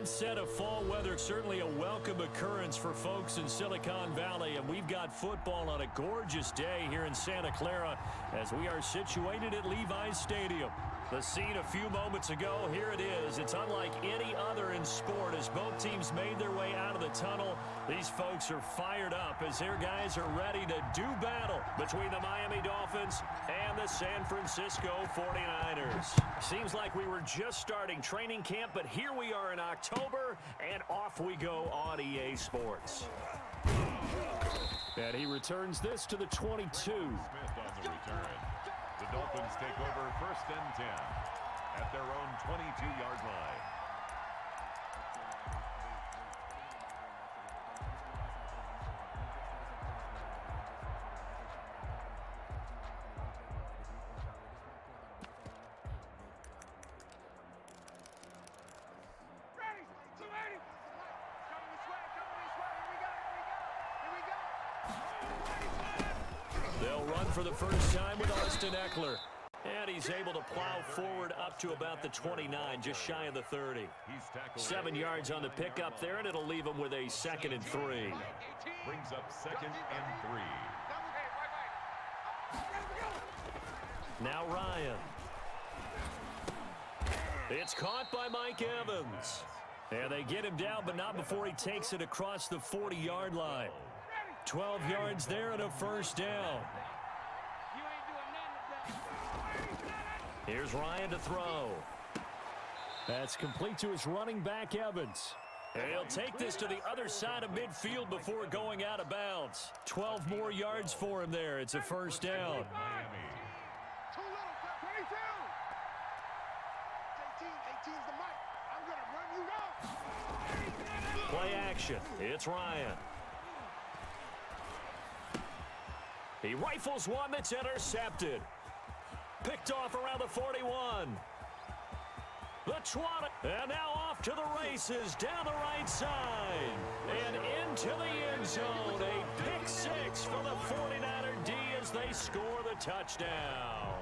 onset of fall weather, certainly a welcome occurrence for folks in Silicon Valley, and we've got football on a gorgeous day here in Santa Clara as we are situated at Levi's Stadium. The scene a few moments ago, here it is. It's unlike any other in sport as both teams made their way out of the tunnel. These folks are fired up as their guys are ready to do battle between the Miami Dolphins and the San Francisco 49ers. Seems like we were just starting training camp, but here we are in October, and off we go on EA Sports. And he returns this to the 22. Smith on the return. The Dolphins take over 1st and 10 at their own 22-yard line. They'll run for the first time with Austin Eckler. And he's able to plow forward up to about the 29, just shy of the 30. 7 yards on the pickup there, and it'll leave him with a 2nd and 3. Brings up 2nd and 3. Now Ryan. It's caught by Mike Evans. And they get him down, but not before he takes it across the 40-yard line. 12 yards there and a first down. Here's Ryan to throw. That's complete to his running back, Evans. And he'll take this to the other side of midfield before going out of bounds. 12 more yards for him there. It's a first down. Play action. It's Ryan. He rifles one that's intercepted. Picked off around the 41. The 20. And now off to the races down the right side. And into the end zone. A pick 6 for the 49er D as they score the touchdown.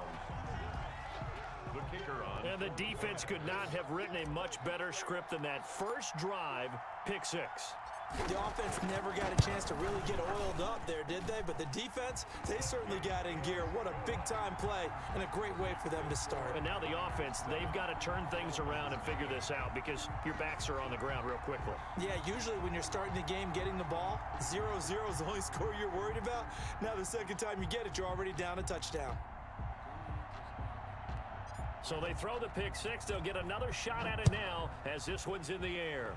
The kicker on. And the defense could not have written a much better script than that first drive, pick 6. The offense never got a chance to really get oiled up there, did they? But the defense, they certainly got in gear. What a big-time play and a great way for them to start. And now the offense, they've got to turn things around and figure this out because your backs are on the ground real quickly. Yeah, usually when you're starting the game, getting the ball, 0-0 is the only score you're worried about. Now the second time you get it, you're already down a touchdown. So they throw the pick 6. They'll get another shot at it now as this one's in the air.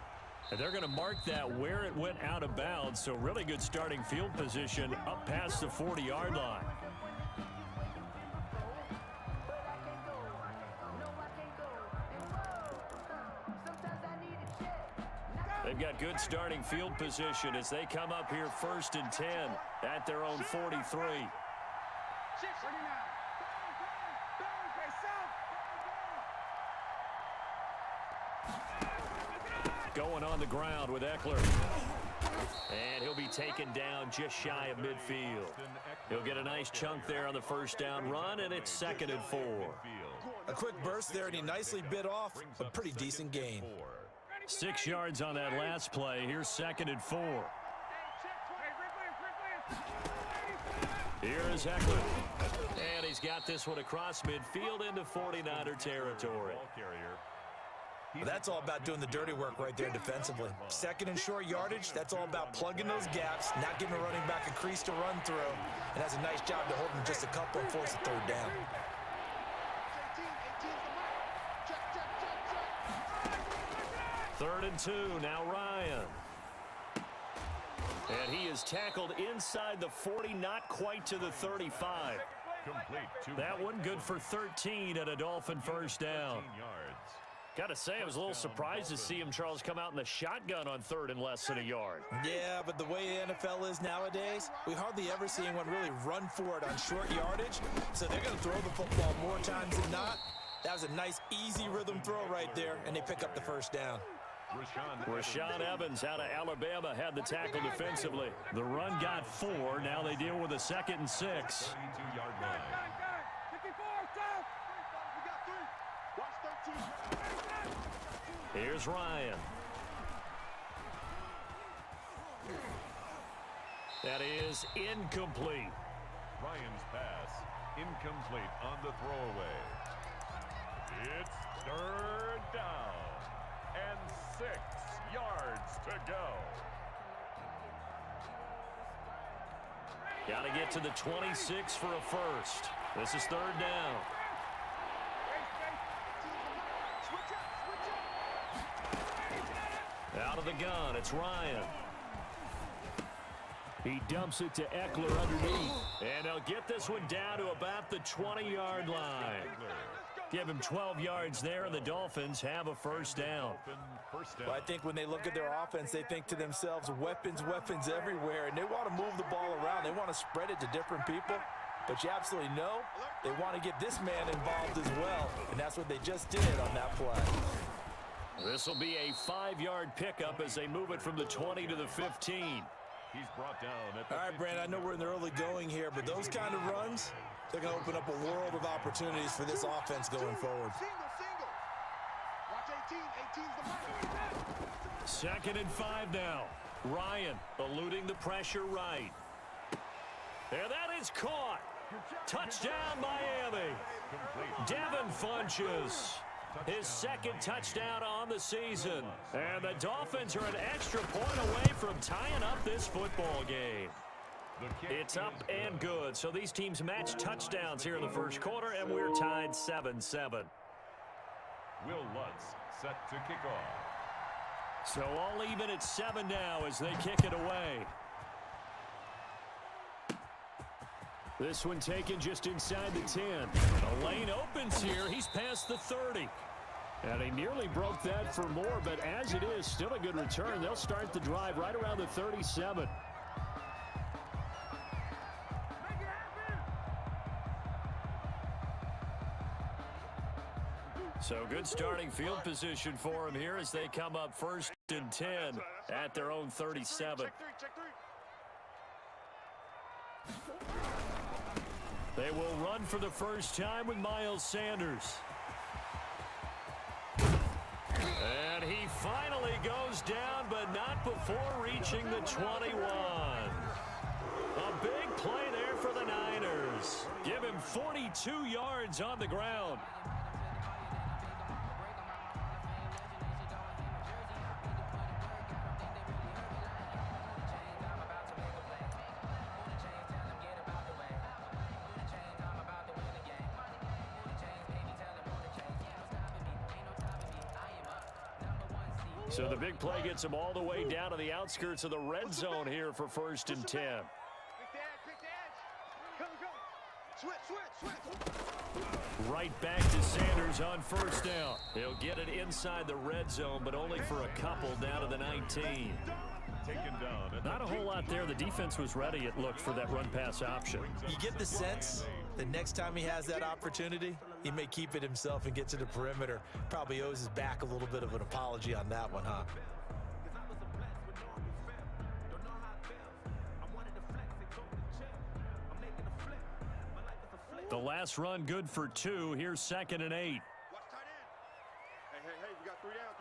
And they're going to mark that where it went out of bounds. So really good starting field position up past the 40-yard line. They've got good starting field position as they come up here 1st and 10 at their own 43. Going on the ground with Eckler. And he'll be taken down just shy of midfield. He'll get a nice chunk there on the first down run, and it's 2nd and 4. A quick burst there, and he nicely bit off a pretty decent gain. 6 yards on that last play. Here's 2nd and 4. Here is Eckler. And he's got this one across midfield into 49er territory. Well, that's all about doing the dirty work right there defensively. 2nd and short yardage, that's all about plugging those gaps, not giving a running back a crease to run through, and has a nice job to hold him just a couple and force a 3rd down. 3rd and 2, now Ryan. And he is tackled inside the 40, not quite to the 35. That one good for 13 and a Dolphin first down. Got to say, I was a little surprised to see him, Charles, come out in the shotgun on 3rd and less than a yard. Yeah, but the way the NFL is nowadays, we hardly ever see anyone really run for it on short yardage. So they're going to throw the football more times than not. That was a nice, easy rhythm throw right there, and they pick up the first down. Rashaan Evans out of Alabama had the tackle defensively. The run got 4. Now they deal with a 2nd and 6. Here's Ryan. That is incomplete. Ryan's pass incomplete on the throwaway. It's third down and 6 yards to go. Got to get to the 26 for a first. This is third down. Out of the gun, it's Ryan. He dumps it to Eckler underneath. And they'll get this one down to about the 20-yard line. Give him 12 yards there, and the Dolphins have a first down. Well, I think when they look at their offense, they think to themselves, weapons, weapons everywhere, and they want to move the ball around. They want to spread it to different people, but you absolutely know they want to get this man involved as well, and that's what they just did on that play. This will be a 5-yard pickup as they move it from the 20 to the 15. He's brought down at the All right, Brandon, I know we're in the early going here, but those kind of runs, they're going to open up a world of opportunities for this offense going forward. Watch 18's the mark. 2nd and 5 now. Ryan eluding the pressure right. And that is caught. Touchdown, Miami. Devin Funchess. His 2nd touchdown on the season. And the Dolphins are an extra point away from tying up this football game. It's up and good. So these teams match touchdowns here in the first quarter, and we're tied 7-7. Will Lutz set to kick off. So all even at 7 now as they kick it away. This one taken just inside the 10. The lane opens here. He's past the 30. And he nearly broke that for more, but as it is, still a good return. They'll start the drive right around the 37. So good starting field position for him here as they come up 1st and 10 at their own 37. They will run for the first time with Miles Sanders. And he finally goes down, but not before reaching the 21. A big play there for the Niners. Give him 42 yards on the ground. So the big play gets him all the way down to the outskirts of the red zone here for 1st and 10. Right back to Sanders on 1st down. He'll get it inside the red zone, but only for a couple down to the 19. Not a whole lot there. The defense was ready, it looked, for that run-pass option. You get the sense that next time he has that opportunity, he may keep it himself and get to the perimeter. Probably owes his back a little bit of an apology on that one, huh? The last run good for 2. Here's 2nd and 8. Watch tight end. Hey, we got 3 down.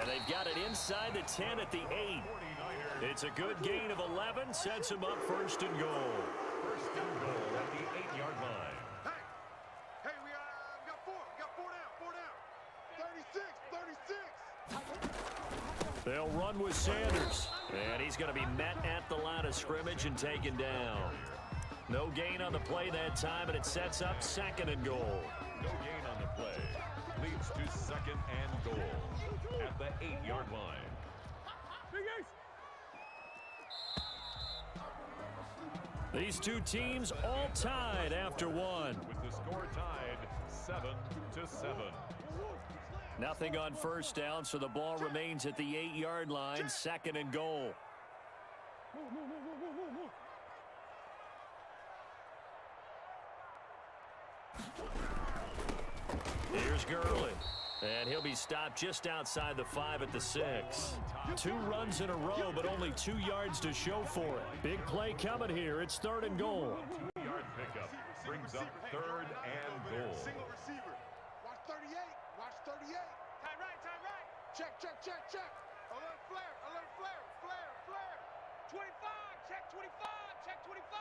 And they've got it inside the 10 at the 8. It's a good gain of 11, sets him up 1st and goal. 1st and goal at the 8-yard line. Hey, we got 4. We got 4 down. 36. They'll run with Sanders. And he's going to be met at the line of scrimmage and taken down. No gain on the play that time, and it sets up 2nd and goal. No gain on the play. Leads to 2nd and goal at the 8-yard line. These two teams all tied after 1. With the score tied 7-7. Nothing on 1st down, so the ball remains at the 8-yard line, 2nd and goal. Here's Gurley. And he'll be stopped just outside the 5 at the 6. 2 runs in a row, but only 2 yards to show for it. Big play coming here. It's 3rd and goal. 2-yard pickup brings up 3rd and goal. Single receiver. Watch 38. Watch 38. Time right. Check, check, check, check. A little flare, a little flare, flare, flare. 25, check 25, check 25.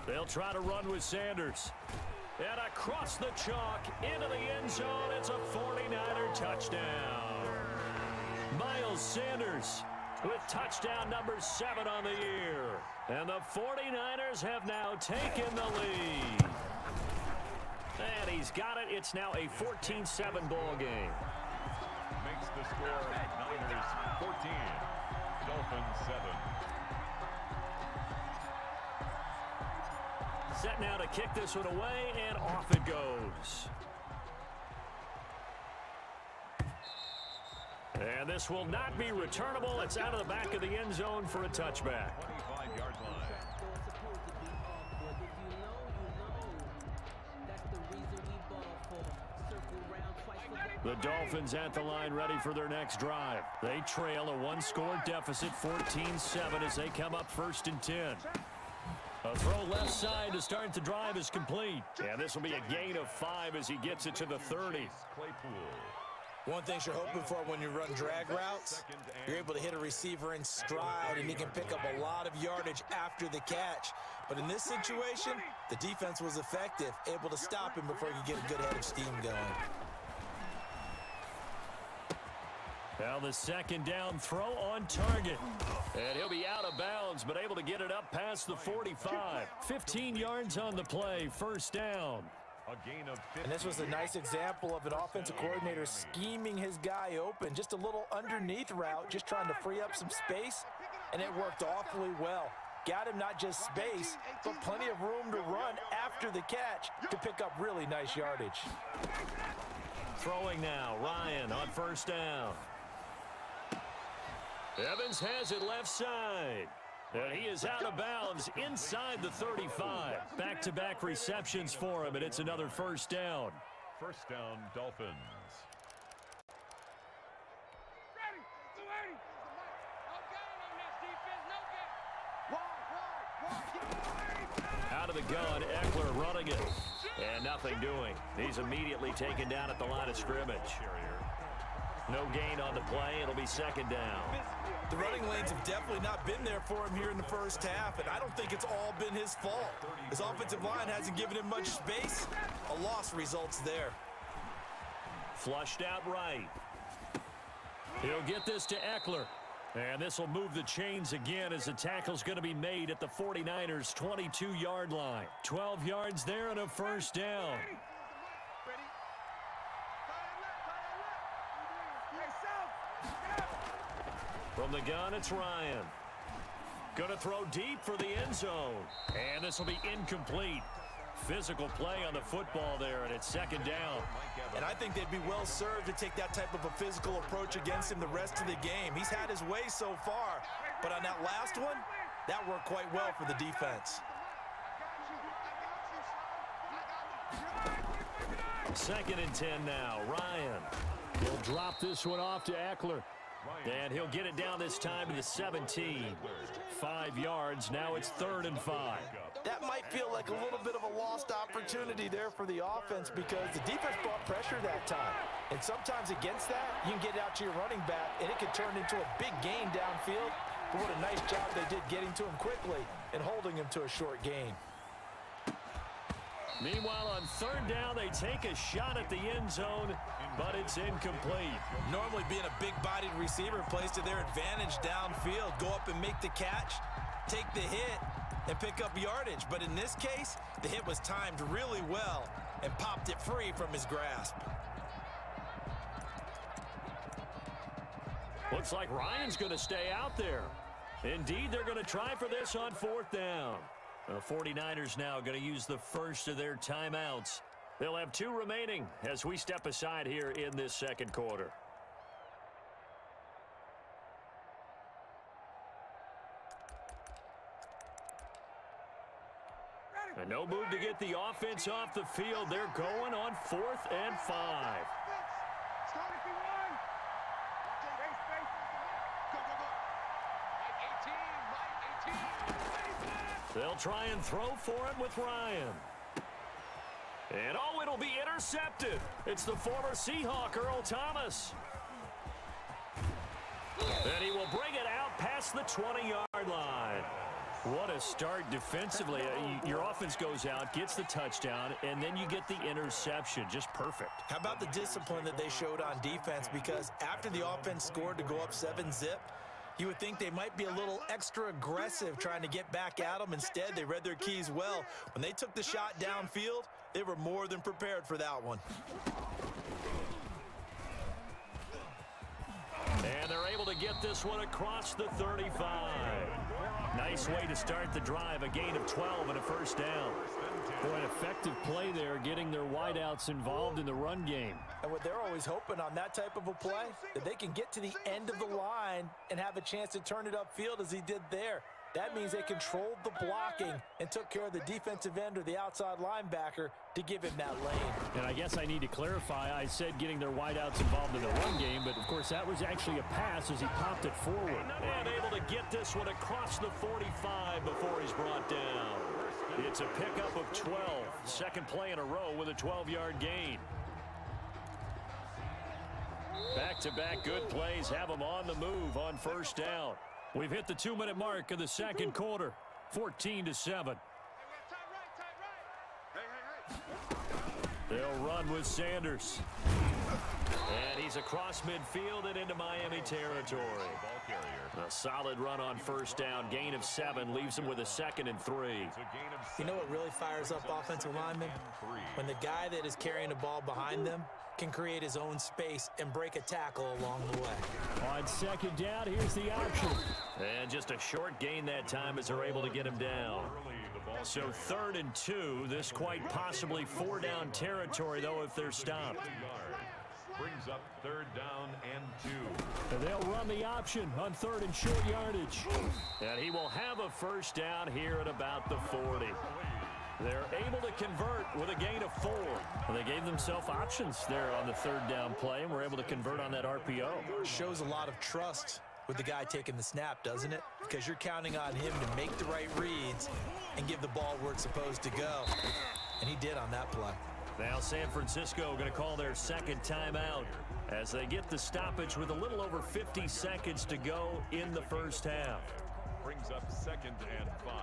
They'll try to run with Sanders. And across the chalk, into the end zone, it's a 49er touchdown. Miles Sanders with touchdown number 7 on the year. And the 49ers have now taken the lead. And he's got it. It's now a 14-7 ball game. Makes the score Niners 14, Dolphins 7. Set now to kick this one away, and off it goes. And this will not be returnable. It's out of the back of the end zone for a touchback. 25-yard line. The Dolphins at the line ready for their next drive. They trail a one-score deficit, 14-7, as they come up 1st and 10. A throw left side to start the drive is complete. And this will be a gain of 5 as he gets it to the 30. Claypool. One thing you're hoping for when you run drag routes, you're able to hit a receiver in stride, and he can pick up a lot of yardage after the catch. But in this situation, the defense was effective, able to stop him before you get a good head of steam going. Now the second down throw on target. And he'll be out of bounds, but able to get it up past the 45. 15 yards on the play, 1st down. A gain of 50. And this was a nice example of an offensive coordinator scheming his guy open. Just a little underneath route, just trying to free up some space, and it worked awfully well. Got him not just space, but plenty of room to run after the catch to pick up really nice yardage. Throwing now, Ryan on 1st down. Evans has it left side. And he is out of bounds inside the 35. Back-to-back receptions for him, and it's another 1st down. 1st down, Dolphins. Ready, 280. No gain on this defense, no gain. Out of the gun, Eckler running it. And nothing doing. He's immediately taken down at the line of scrimmage. No gain on the play. It'll be 2nd down. The running lanes have definitely not been there for him here in the 1st half, and I don't think it's all been his fault. His offensive line hasn't given him much space. A loss results there. Flushed out right. He'll get this to Eckler. And this will move the chains again as the tackle's going to be made at the 49ers' 22-yard line. 12 yards there and a 1st down. From the gun, it's Ryan. Going to throw deep for the end zone. And this will be incomplete. Physical play on the football there, and it's 2nd down. And I think they'd be well served to take that type of a physical approach against him the rest of the game. He's had his way so far, but on that last one, that worked quite well for the defense. 2nd and 10 now. Ryan will drop this one off to Eckler. And he'll get it down this time to the 17. 5 yards. Now it's 3rd and 5. That might feel like a little bit of a lost opportunity there for the offense because the defense brought pressure that time. And sometimes against that, you can get it out to your running back, and it can turn into a big gain downfield. But what a nice job they did getting to him quickly and holding him to a short gain. Meanwhile, on 3rd down, they take a shot at the end zone, but it's incomplete. Normally being a big-bodied receiver plays to their advantage downfield. Go up and make the catch, take the hit, and pick up yardage. But in this case, the hit was timed really well and popped it free from his grasp. Looks like Ryan's going to stay out there. Indeed, they're going to try for this on 4th down. The 49ers now going to use the first of their timeouts. They'll have 2 remaining as we step aside here in this 2nd quarter. And no move to get the offense off the field. They're going on 4th and 5. They'll try and throw for it with Ryan. And, oh, it'll be intercepted. It's the former Seahawk, Earl Thomas. And he will bring it out past the 20-yard line. What a start defensively. Your offense goes out, gets the touchdown, and then you get the interception. Just perfect. How about the discipline that they showed on defense? Because after the offense scored to go up 7-zip, you would think they might be a little extra aggressive trying to get back at them. Instead, they read their keys well. When they took the shot downfield, they were more than prepared for that one. And they're able to get this one across the 35. Nice way to start the drive, a gain of 12 and a first down. Boy, an effective play there, getting their wideouts involved in the run game. And what they're always hoping on that type of a play, that they can get to the end of the line and have a chance to turn it upfield as he did there. That means they controlled the blocking and took care of the defensive end or the outside linebacker to give him that lane. And I guess I need to clarify, I said getting their wideouts involved in the run game, but of course that was actually a pass as he popped it forward. And able to get this one across the 45 before he's brought down. It's a pickup of 12. Second play in a row with a 12-yard gain. Back-to-back good plays have them on the move on first down. We've hit the 2-minute mark of the second quarter, 14-7. They'll run with Sanders. And he's across midfield and into Miami territory. A solid run on first down. Gain of 7 leaves him with a 2nd and 3. You know what really fires up offensive linemen? When the guy that is carrying the ball behind them can create his own space and break a tackle along the way. On second down, here's the option. And just a short gain that time as they're able to get him down. So 3rd and 2. This quite possibly 4-down territory, though, if they're stopped. Brings up 3rd down and 2. And they'll run the option on 3rd and short yardage. And he will have a first down here at about the 40. They're able to convert with a gain of 4. Well, they gave themselves options there on the 3rd down play, and were able to convert on that RPO. Shows a lot of trust with the guy taking the snap, doesn't it? Because you're counting on him to make the right reads and give the ball where it's supposed to go. And he did on that play. Now San Francisco going to call their second timeout as they get the stoppage with a little over 50 seconds to go in the first half. Brings up 2nd and 5.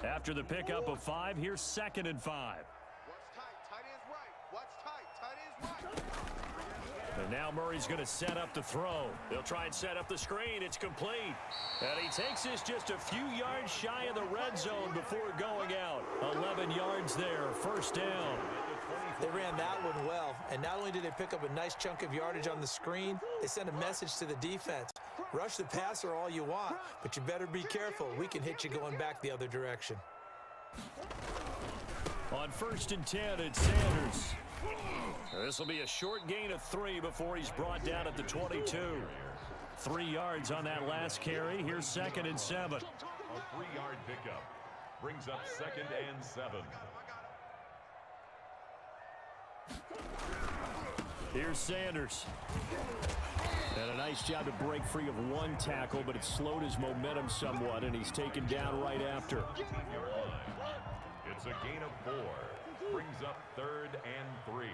After the pickup of 5, here's 2nd and 5. Watch tight, tight ends right. Watch tight, tight ends right. And now Murray's going to set up the throw. They'll try and set up the screen. It's complete. And he takes this just a few yards shy of the red zone before going out. 11 yards there, first down. They ran that one well, and not only did they pick up a nice chunk of yardage on the screen, they sent a message to the defense. Rush the passer all you want, but you better be careful. We can hit you going back the other direction. On 1st and 10, it's Sanders. This will be a short gain of 3 before he's brought down at the 22. 3 yards on that last carry. Here's 2nd and 7. A 3-yard pickup. Brings up 2nd and 7. Here's Sanders. And a nice job to break free of one tackle, but it slowed his momentum somewhat, and he's taken down right after. It's a gain of 4. Brings up 3rd and 3.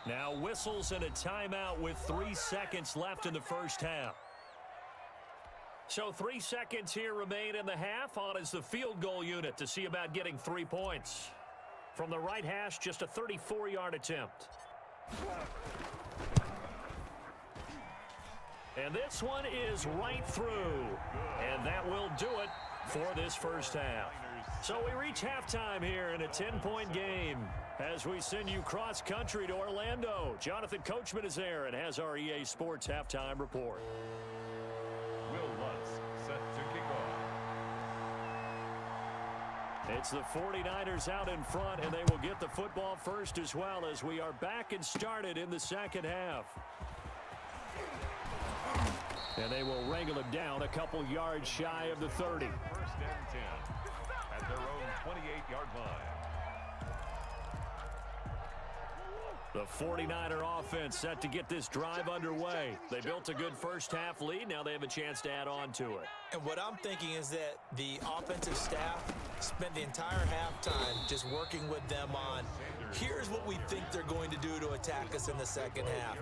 Now whistles and a timeout with 3 seconds left in the first half. So 3 seconds here remain in the half. On is the field goal unit to see about getting 3 points. From the right hash, just a 34-yard attempt. And this one is right through. And that will do it for this first half. So we reach halftime here in a 10-point game as we send you cross-country to Orlando. Jonathan Coachman is there and has our EA Sports halftime report. Will Lutz set to kick off. It's the 49ers out in front, and they will get the football first as well as we are back and started in the second half. And they will wrangle him down a couple yards shy of the 30. 1st and 10 at their own 28-yard line. The 49er offense set to get this drive underway. They built a good first-half lead. Now they have a chance to add on to it. And what I'm thinking is that the offensive staff spent the entire halftime just working with them on, here's what we think they're going to do to attack us in the second half.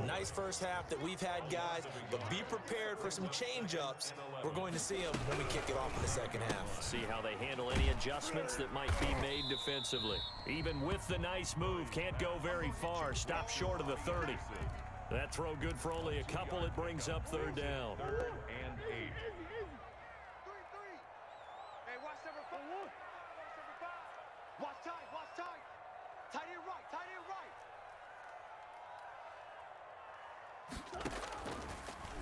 Nice first half that we've had, guys, but be prepared for some change-ups. We're going to see them when we kick it off in the second half. See how they handle any adjustments that might be made defensively. Even with the nice move, can't go very far. Stop short of the 30. That throw good for only a couple. It brings up third down. 3rd and 8. Hey, watch number 5. Watch number 5. Watch tight, watch tight. Tight end right, tight end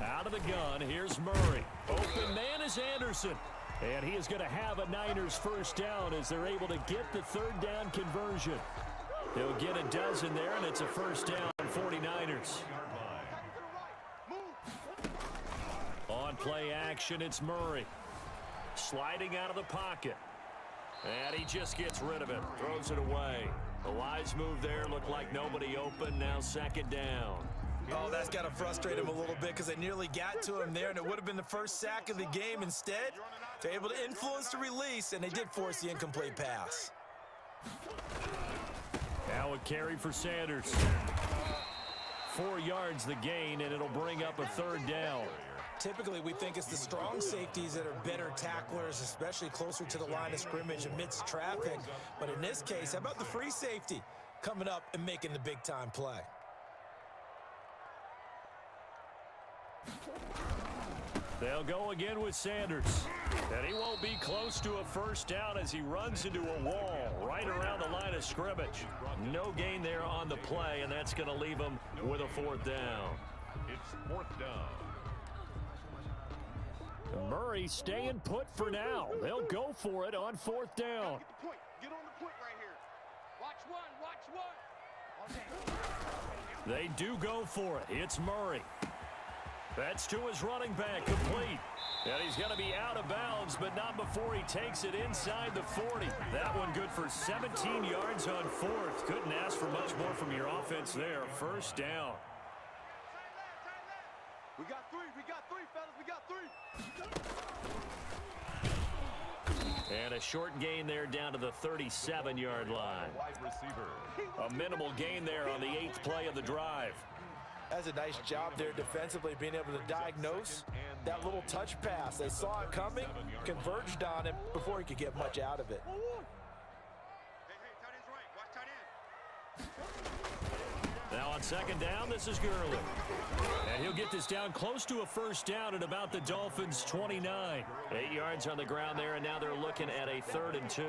right. Out of the gun, here's Murray. Open man is Anderson. And he is going to have a Niners first down as they're able to get the third down conversion. He'll get a dozen there, and it's a first down, 49ers. On play action, it's Murray. Sliding out of the pocket. And he just gets rid of it, throws it away. A wise move there, looked like nobody open, now second down. Oh, that's got to frustrate him a little bit because they nearly got to him there, and it would have been the first sack of the game. Instead, they're able to influence the release, and they did force the incomplete pass. Now a carry for Sanders. 4 yards the gain, and it'll bring up a third down. Typically, we think it's the strong safeties that are better tacklers, especially closer to the line of scrimmage amidst traffic. But in this case, how about the free safety coming up and making the big-time play? They'll go again with Sanders. And he won't be close to a first down as he runs into a wall right around the line of scrimmage. No gain there on the play, and that's going to leave him with a fourth down. It's 4th down. Murray staying put for now. They'll go for it on fourth down. Get the point. Get on the point right here. Watch one. They do go for it. It's Murray. That's to his running back, complete. And he's going to be out of bounds, but not before he takes it inside the 40. That one good for 17 yards on fourth. Couldn't ask for much more from your offense there. First down. We got three, fellas. We got 3. And a short gain there down to the 37-yard line. Wide receiver. A minimal gain there on the 8th play of the drive. That's a nice job there defensively, being able to diagnose that little touch pass. They saw it coming, converged on him before he could get much out of it. Hey, tight end's right. Watch tight end. Now on second down, this is Gurley. And he'll get this down close to a first down at about the Dolphins' 29. 8 yards on the ground there, and now they're looking at a 3rd and 2.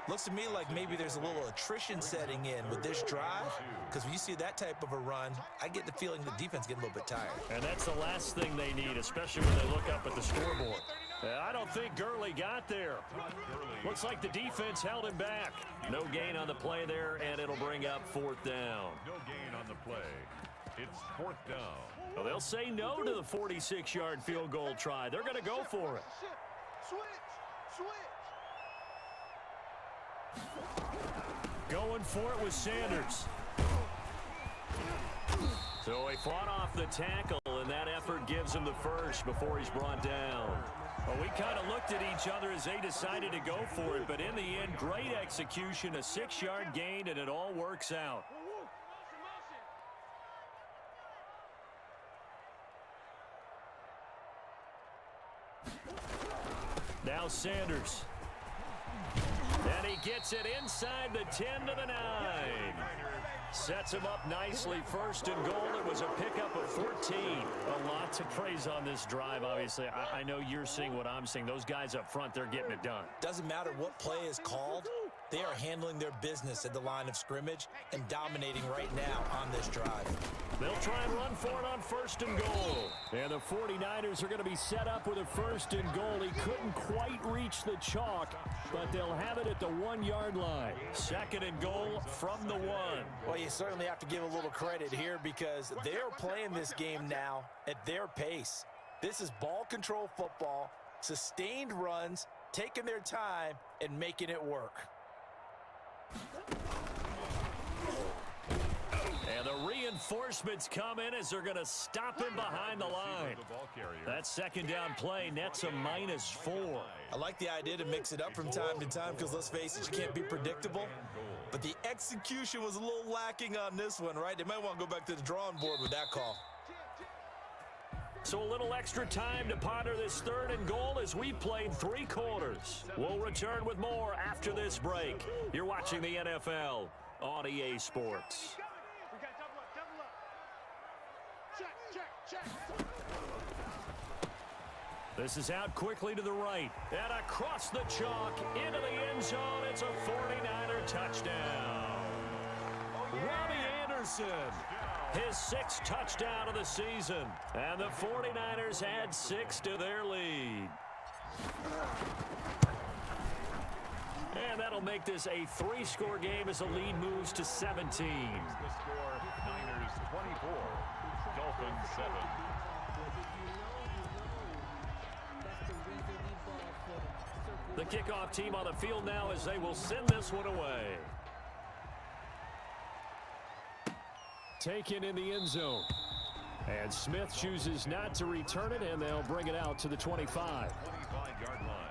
Looks to me like maybe there's a little attrition setting in with this drive, because when you see that type of a run, I get the feeling the defense getting a little bit tired. And that's the last thing they need, especially when they look up at the scoreboard. I don't think Gurley got there. Looks like the defense held him back. No gain on the play there, and it'll bring up fourth down. No gain on the play. It's 4th down. Well, they'll say no to the 46-yard field goal try. They're going to go for it. Switch. Going for it with Sanders. So he fought off the tackle, and that effort gives him the first before he's brought down. Well, we kind of looked at each other as they decided to go for it, but in the end, great execution, a 6-yard gain, and it all works out. Now Sanders. And he gets it inside the 10 to the 9. Sets him up nicely. First and goal. It was a pickup of 14. A lot to praise on this drive, obviously. I know you're seeing what I'm seeing. Those guys up front, they're getting it done. Doesn't matter what play is called. They are handling their business at the line of scrimmage and dominating right now on this drive. They'll try and run for it on first and goal. And the 49ers are going to be set up with a first and goal. He couldn't quite reach the chalk, but they'll have it at the 1-yard line. Second and goal from the 1. Well, you certainly have to give a little credit here because they're playing this game now at their pace. This is ball control football, sustained runs, taking their time and making it work. Reinforcements come in as they're going to stop him behind the line. That second down play nets a -4. I like the idea to mix it up from time to time because, let's face it, you can't be predictable. But the execution was a little lacking on this one, right? They might want to go back to the drawing board with that call. So a little extra time to ponder this 3rd and goal as we played 3 quarters. We'll return with more after this break. You're watching the NFL on EA Sports. We got double up, double up. Check. This is out quickly to the right and across the chalk into the end zone. It's a 49er touchdown. Robbie Anderson, his 6th touchdown of the season, and the 49ers add 6 to their lead. And that'll make this a 3-score game as the lead moves to 17. The score, Niners 24, Dolphins 7. The kickoff team on the field now as they will send this one away. Taken in the end zone. And Smith chooses not to return it, and they'll bring it out to the 25. 25-yard line.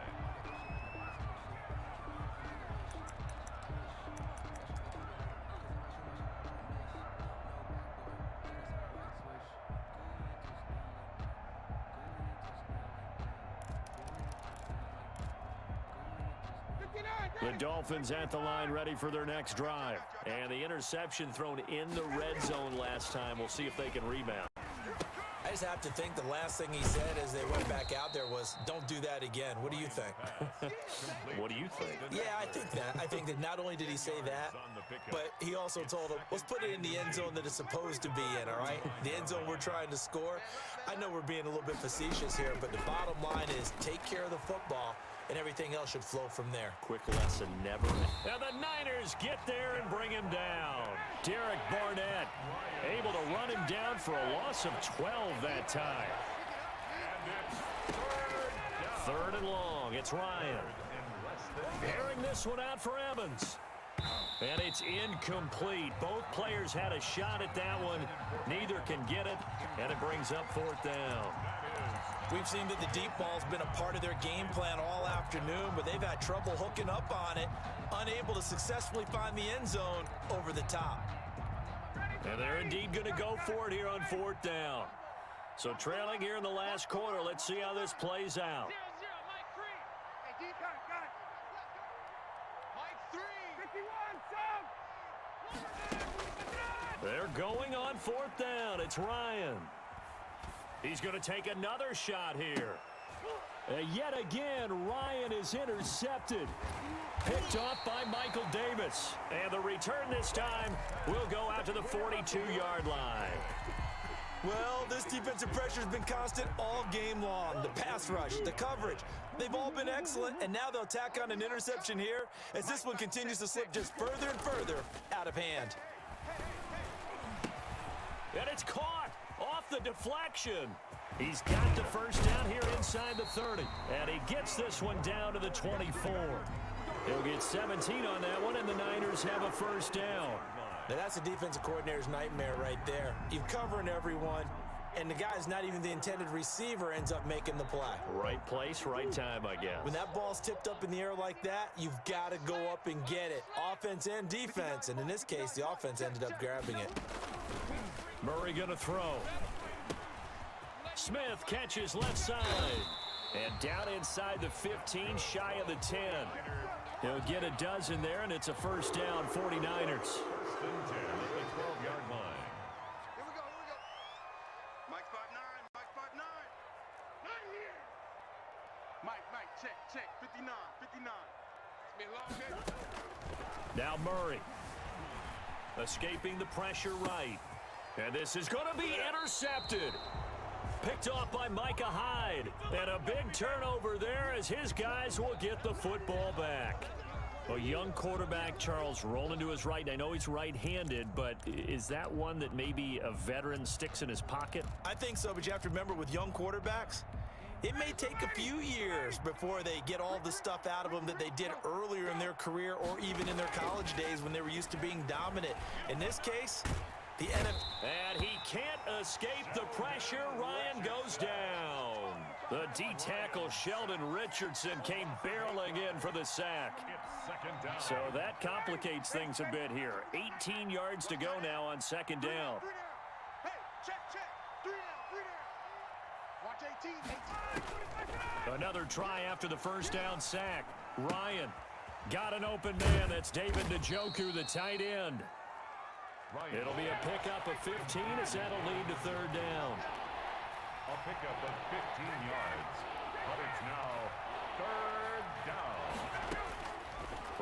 The Dolphins at the line ready for their next drive. And the interception thrown in the red zone last time. We'll see if they can rebound. I just have to think the last thing he said as they went back out there was, don't do that again. What do you think? What do you think? Yeah, I think that. I think that not only did he say that, but he also told him, let's put it in the end zone that it's supposed to be in, all right? The end zone we're trying to score. I know we're being a little bit facetious here, but the bottom line is take care of the football, and everything else should flow from there. Quick lesson, never. And the Niners get there and bring him down. Derek Barnett able to run him down for a loss of 12 that time. Third and long. It's Ryan. Airing this one out for Evans. And it's incomplete. Both players had a shot at that one. Neither can get it, and it brings up 4th down. We've seen that the deep ball's been a part of their game plan all afternoon, but they've had trouble hooking up on it, unable to successfully find the end zone over the top. And they're indeed going to go for it here on 4th down. So trailing here in the last quarter, let's see how this plays out. 0-0, Mike 3. Hey, deep got it. Mike 3. 51, They're going on 4th down. It's Ryan. He's going to take another shot here. Yet again, Ryan is intercepted. Picked off by Michael Davis. And the return this time will go out to the 42-yard line. Well, this defensive pressure has been constant all game long. The pass rush, the coverage, they've all been excellent, and now they'll tack on an interception here as this one continues to slip just further and further out of hand. And it's caught off the deflection. He's got the first down here inside the 30, and he gets this one down to the 24. He'll get 17 on that one, and the Niners have a first down. Now that's a defensive coordinator's nightmare right there. You're covering everyone, and the guy's not even the intended receiver ends up making the play. Right place, right time, I guess. When that ball's tipped up in the air like that, you've got to go up and get it. Offense and defense, and in this case, the offense ended up grabbing it. Murray going to throw. Smith catches left side. And down inside the 15, shy of the 10. He'll get a dozen there, and it's a first down, 49ers. First and 10 at the 12-yard line. Here we go. Mike 5'9", Mike 5'9". Not here. Mike, check. 59. It's been a long day. Now Murray. Escaping the pressure right. And this is going to be intercepted. Picked off by Micah Hyde. And a big turnover there as his guys will get the football back. A young quarterback, Charles, rolling to his right. I know he's right-handed, but is that one that maybe a veteran sticks in his pocket? I think so, but you have to remember with young quarterbacks, it may take a few years before they get all the stuff out of them that they did earlier in their career or even in their college days when they were used to being dominant. In this case, The enemy. And he can't escape the pressure. Ryan goes down. The D-tackle Sheldon Richardson came barreling in for the sack. It's second down. So that complicates things a bit here. 18 yards to go now on second down. Hey, check. 3 down. Watch 18. Another try after the first down sack. Ryan got an open man. That's David Njoku, the tight end. Ryan. It'll be a pickup of 15 as that'll lead to third down. A pickup of 15 yards. But it's now third down.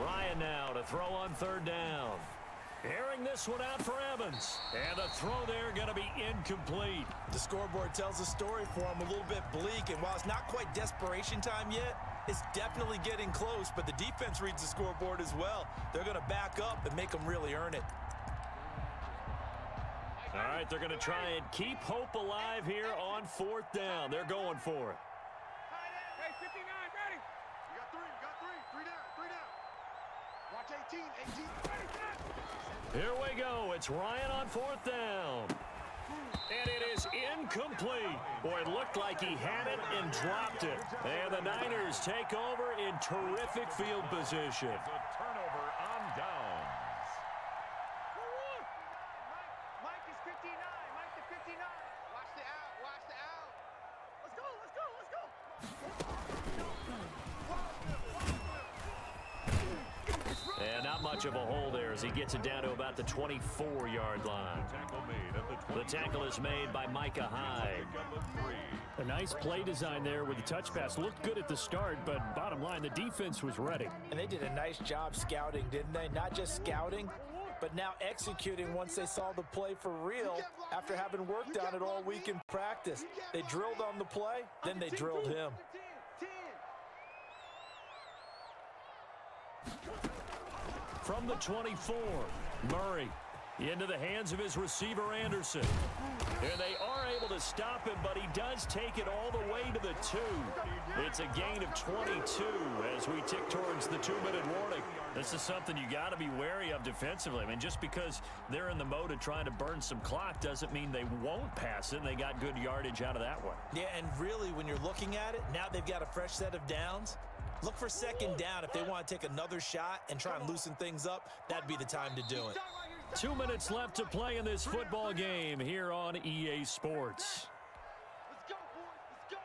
Ryan now to throw on third down. Airing this one out for Evans. And the throw there going to be incomplete. The scoreboard tells a story for him, a little bit bleak. And while it's not quite desperation time yet, it's definitely getting close. But the defense reads the scoreboard as well. They're going to back up and make them really earn it. All right, they're going to try and keep hope alive here on fourth down. They're going for it. Hey, 59, ready. You got 3. 3 down. Watch 18. Here we go. It's Ryan on fourth down. And it is incomplete. Boy, it looked like he had it and dropped it. And the Niners take over in terrific field position. It's a turnover on downs. Mike is 59. Mike to 59. Watch the out. Let's go. And not much of a hole there as he gets it down to about the 24-yard line. Tackle made at the The tackle is made by Micah Hyde. Pickup of 3. A nice play design there with the touch pass. Looked good at the start, but bottom line, the defense was ready. And they did a nice job scouting, didn't they? Not just scouting, but now executing once they saw the play for real after having worked on it all week in practice. They drilled on the play, then they drilled him. 10. From the 24, Murray into the hands of his receiver, Anderson. And they are able to stop him, but he does take it all the way to the 2. It's a gain of 22 as we tick towards the 2-minute warning. This is something you got to be wary of defensively. I mean, just because they're in the mode of trying to burn some clock doesn't mean they won't pass it, and they got good yardage out of that one. Yeah, and really, when you're looking at it, now they've got a fresh set of downs. Look for second down if they want to take another shot and try and loosen things up. That'd be the time to do it. 2 minutes left to play in this football game here on EA Sports. Let's go, boys. Let's go.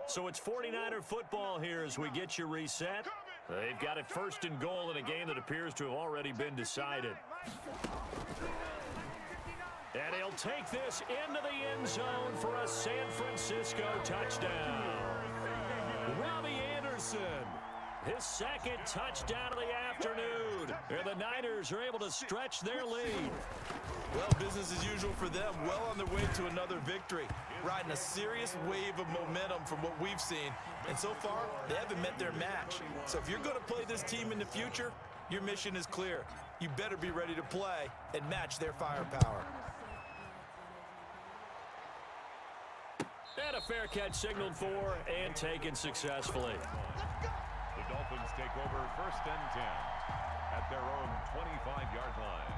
So it's 49er football here as we get you reset. They've got it first and goal in a game that appears to have already been decided. And he'll take this into the end zone for a San Francisco touchdown. Robbie Anderson, his second touchdown of the afternoon. And the Niners are able to stretch their lead. Well, business as usual for them. Well on their way to another victory. Riding a serious wave of momentum from what we've seen. And so far, they haven't met their match. So if you're going to play this team in the future, your mission is clear. You better be ready to play and match their firepower. And a fair catch signaled for and taken successfully. The Dolphins take over first and 10 at their own 25-yard line.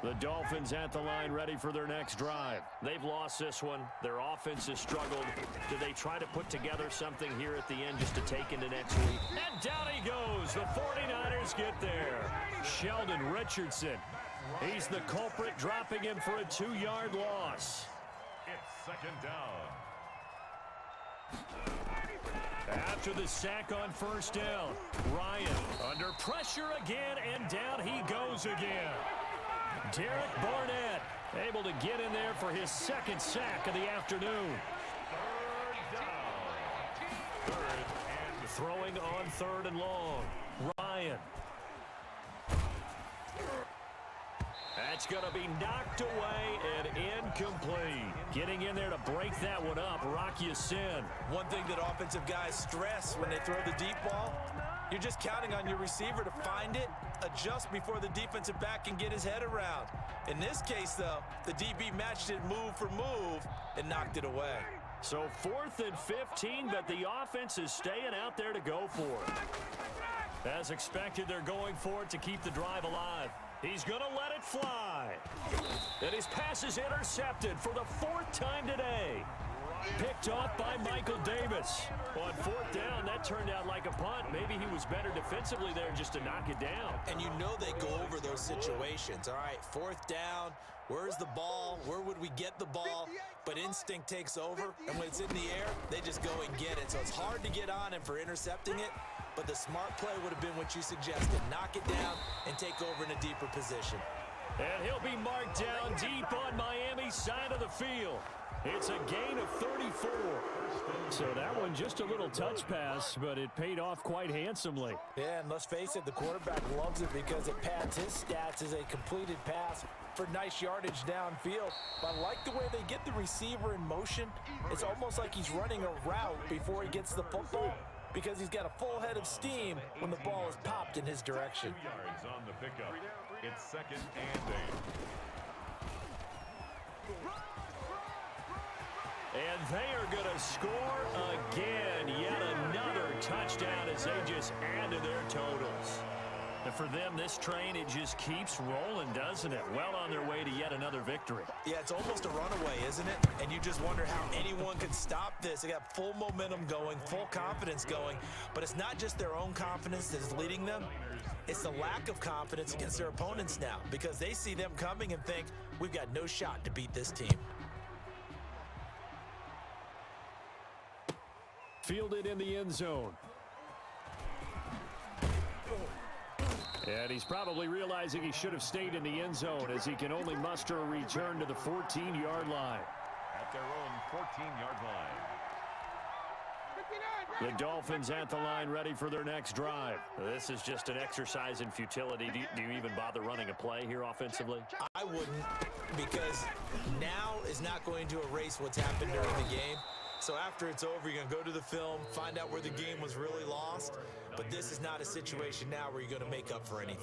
The Dolphins at the line ready for their next drive. They've lost this one. Their offense has struggled. Do they try to put together something here at the end just to take into next week? And down he goes. The 49ers get there. Sheldon Richardson. He's the culprit, dropping him for a 2-yard loss. It's second down. After the sack on first down, Ryan under pressure again, and down he goes again. Derek Barnett able to get in there for his second sack of the afternoon. Third down. Third and Throwing on third and long. Ryan. That's going to be knocked away and incomplete. Getting in there to break that one up, Rock Ya-Sin. One thing that offensive guys stress when they throw the deep ball, you're just counting on your receiver to find it, adjust before the defensive back can get his head around. In this case, though, the DB matched it move for move and knocked it away. So 4th and 15, but the offense is staying out there to go for it. As expected, they're going for it to keep the drive alive. He's going to let it fly. And his pass is intercepted for the 4th time today. Picked off by Michael Davis. On 4th down, that turned out like a punt. Maybe he was better defensively there just to knock it down. And you know they go over those situations. All right, 4th down, where's the ball? Where would we get the ball? But instinct takes over, and when it's in the air, they just go and get it. So it's hard to get on him for intercepting it, but the smart play would have been what you suggested. Knock it down and take over in a deeper position. And he'll be marked down deep on Miami's side of the field. It's a gain of 34. So that one just a little touch pass, but it paid off quite handsomely. Yeah, and let's face it, the quarterback loves it because it pads his stats as a completed pass for nice yardage downfield. But I like the way they get the receiver in motion. It's almost like he's running a route before he gets the football because he's got a full head of steam when the ball is popped in his direction. 2 yards on the pickup. It's 2nd and 8. And they are going to score again. Yet another touchdown as they just add to their totals. And for them, this train, it just keeps rolling, doesn't it? Well on their way to yet another victory. Yeah, it's almost a runaway, isn't it? And you just wonder how anyone could stop this. They got full momentum going, full confidence going. But it's not just their own confidence that is leading them. It's the lack of confidence against their opponents now because they see them coming and think, we've got no shot to beat this team. Fielded in the end zone. And he's probably realizing he should have stayed in the end zone as he can only muster a return to the 14-yard line. At their own 14-yard line. The Dolphins at the line ready for their next drive. This is just an exercise in futility. Do you even bother running a play here offensively? I wouldn't, because now is not going to erase what's happened during the game. So after it's over, you're going to go to the film, find out where the game was really lost. But this is not a situation now where you're going to make up for anything.